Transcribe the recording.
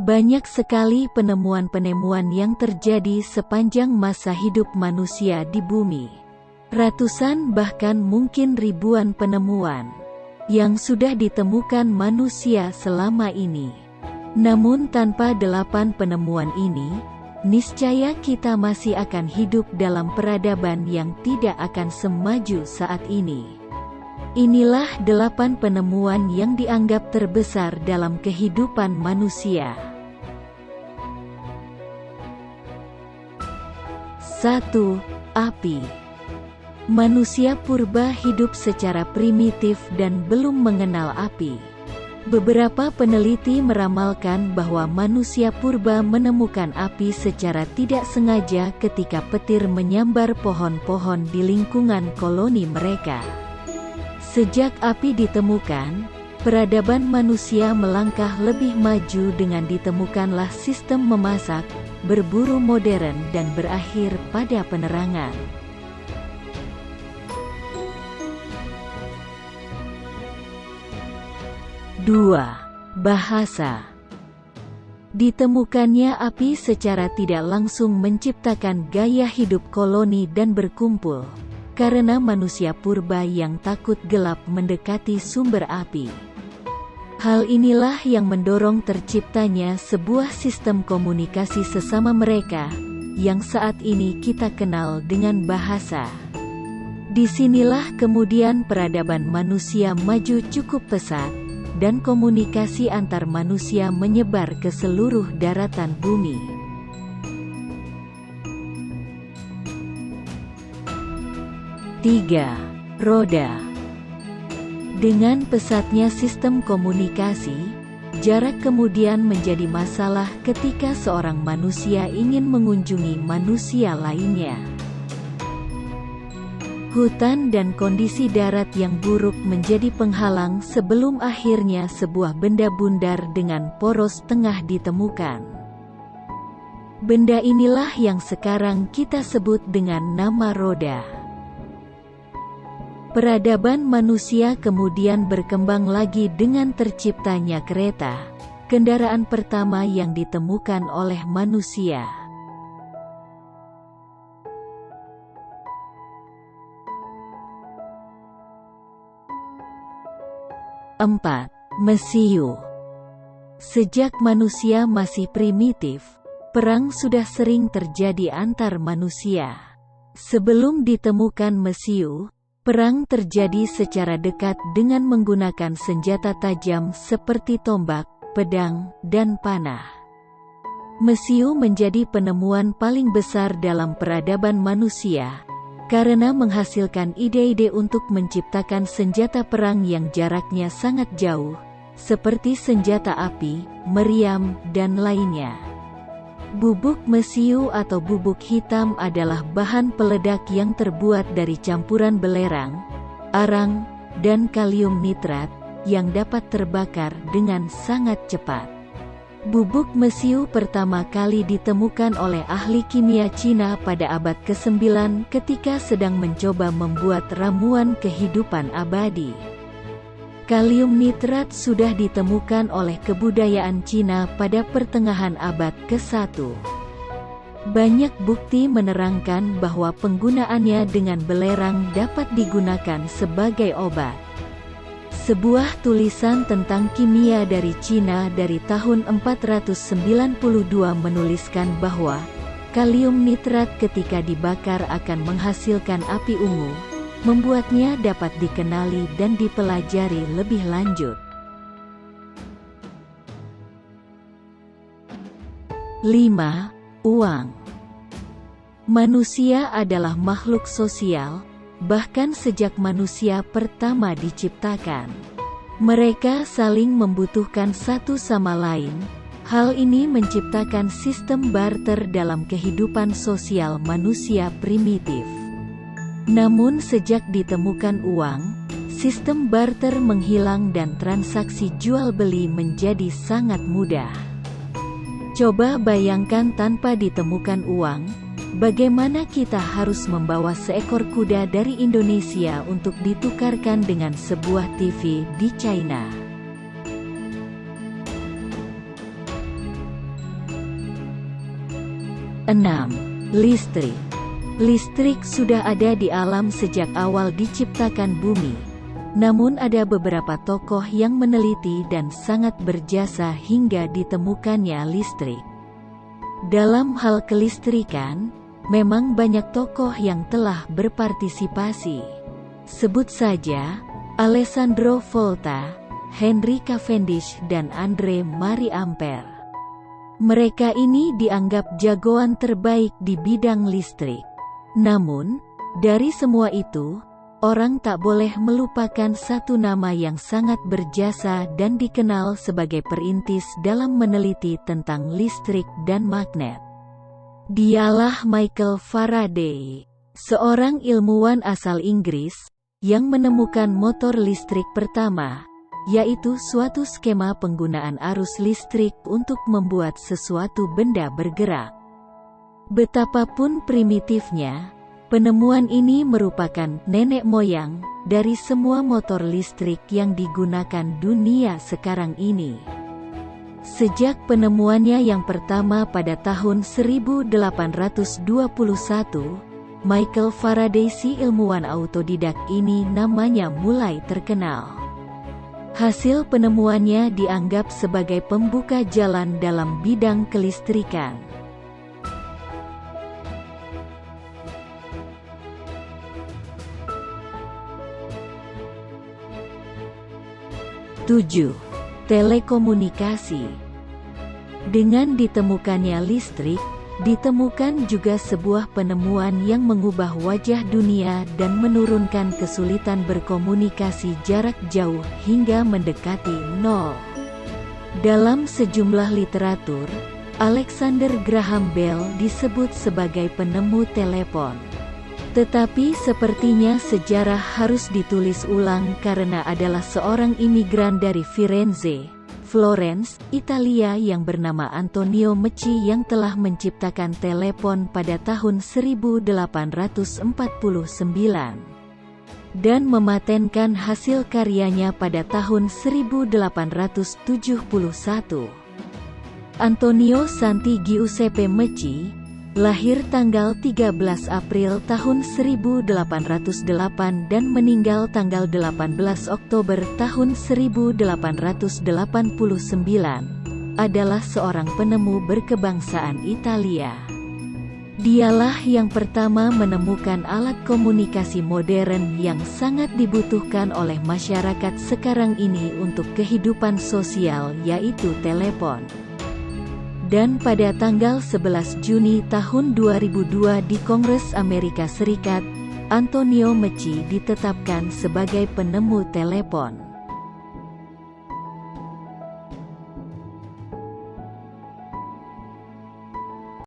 Banyak sekali penemuan-penemuan yang terjadi sepanjang masa hidup manusia di bumi. Ratusan bahkan mungkin ribuan penemuan yang sudah ditemukan manusia selama ini. Namun tanpa 8 penemuan ini, niscaya kita masih akan hidup dalam peradaban yang tidak akan semaju saat ini. Inilah 8 penemuan yang dianggap terbesar dalam kehidupan manusia. 1. Api. Manusia purba hidup secara primitif dan belum mengenal api. Beberapa peneliti meramalkan bahwa manusia purba menemukan api secara tidak sengaja ketika petir menyambar pohon-pohon di lingkungan koloni mereka. Sejak api ditemukan, peradaban manusia melangkah lebih maju dengan ditemukanlah sistem memasak, berburu modern dan berakhir pada penerangan. 2. Bahasa. Ditemukannya api secara tidak langsung menciptakan gaya hidup koloni dan berkumpul, karena manusia purba yang takut gelap mendekati sumber api. Hal inilah yang mendorong terciptanya sebuah sistem komunikasi sesama mereka, yang saat ini kita kenal dengan bahasa. Disinilah kemudian peradaban manusia maju cukup pesat, dan komunikasi antar manusia menyebar ke seluruh daratan bumi. 3. Roda. Dengan pesatnya sistem komunikasi, jarak kemudian menjadi masalah ketika seorang manusia ingin mengunjungi manusia lainnya. Hutan dan kondisi darat yang buruk menjadi penghalang sebelum akhirnya sebuah benda bundar dengan poros tengah ditemukan. Benda inilah yang sekarang kita sebut dengan nama roda. Peradaban manusia kemudian berkembang lagi dengan terciptanya kereta, kendaraan pertama yang ditemukan oleh manusia. 4. Mesiu. Sejak manusia masih primitif, perang sudah sering terjadi antar manusia. Sebelum ditemukan mesiu, perang terjadi secara dekat dengan menggunakan senjata tajam seperti tombak, pedang, dan panah. Mesiu menjadi penemuan paling besar dalam peradaban manusia, karena menghasilkan ide-ide untuk menciptakan senjata perang yang jaraknya sangat jauh, seperti senjata api, meriam, dan lainnya. Bubuk mesiu atau bubuk hitam adalah bahan peledak yang terbuat dari campuran belerang, arang, dan kalium nitrat, yang dapat terbakar dengan sangat cepat. Bubuk mesiu pertama kali ditemukan oleh ahli kimia Cina pada abad ke-9 ketika sedang mencoba membuat ramuan kehidupan abadi. Kalium nitrat sudah ditemukan oleh kebudayaan Cina pada pertengahan abad ke-1. Banyak bukti menerangkan bahwa penggunaannya dengan belerang dapat digunakan sebagai obat. Sebuah tulisan tentang kimia dari Cina dari tahun 492 menuliskan bahwa kalium nitrat ketika dibakar akan menghasilkan api ungu, membuatnya dapat dikenali dan dipelajari lebih lanjut. 5. Uang. Manusia adalah makhluk sosial. Bahkan sejak manusia pertama diciptakan, mereka saling membutuhkan satu sama lain. Hal ini menciptakan sistem barter dalam kehidupan sosial manusia primitif. Namun sejak ditemukan uang, sistem barter menghilang dan transaksi jual-beli menjadi sangat mudah. Coba bayangkan tanpa ditemukan uang, bagaimana kita harus membawa seekor kuda dari Indonesia untuk ditukarkan dengan sebuah TV di China? 6. Listrik. Listrik sudah ada di alam sejak awal diciptakan bumi. Namun ada beberapa tokoh yang meneliti dan sangat berjasa hingga ditemukannya listrik. Dalam hal kelistrikan, memang banyak tokoh yang telah berpartisipasi. Sebut saja Alessandro Volta, Henry Cavendish dan Andre Marie Ampere. Mereka ini dianggap jagoan terbaik di bidang listrik. Namun, dari semua itu, orang tak boleh melupakan satu nama yang sangat berjasa dan dikenal sebagai perintis dalam meneliti tentang listrik dan magnet. Dialah Michael Faraday, seorang ilmuwan asal Inggris, yang menemukan motor listrik pertama, yaitu suatu skema penggunaan arus listrik untuk membuat sesuatu benda bergerak. Betapapun primitifnya, penemuan ini merupakan nenek moyang dari semua motor listrik yang digunakan dunia sekarang ini. Sejak penemuannya yang pertama pada tahun 1821, Michael Faraday, si ilmuwan autodidak ini, namanya mulai terkenal. Hasil penemuannya dianggap sebagai pembuka jalan dalam bidang kelistrikan. 7. Telekomunikasi. Dengan ditemukannya listrik, ditemukan juga sebuah penemuan yang mengubah wajah dunia dan menurunkan kesulitan berkomunikasi jarak jauh hingga mendekati nol. Dalam sejumlah literatur, Alexander Graham Bell disebut sebagai penemu telepon. Tetapi sepertinya sejarah harus ditulis ulang karena adalah seorang imigran dari Firenze, Florence, Italia yang bernama Antonio Meucci yang telah menciptakan telepon pada tahun 1849 dan mematenkan hasil karyanya pada tahun 1871. Antonio Santi Giuseppe Meucci lahir tanggal 13 April tahun 1808 dan meninggal tanggal 18 Oktober tahun 1889, adalah seorang penemu berkebangsaan Italia. Dialah yang pertama menemukan alat komunikasi modern yang sangat dibutuhkan oleh masyarakat sekarang ini untuk kehidupan sosial, yaitu telepon. Dan pada tanggal 11 Juni tahun 2002 di Kongres Amerika Serikat, Antonio Meucci ditetapkan sebagai penemu telepon.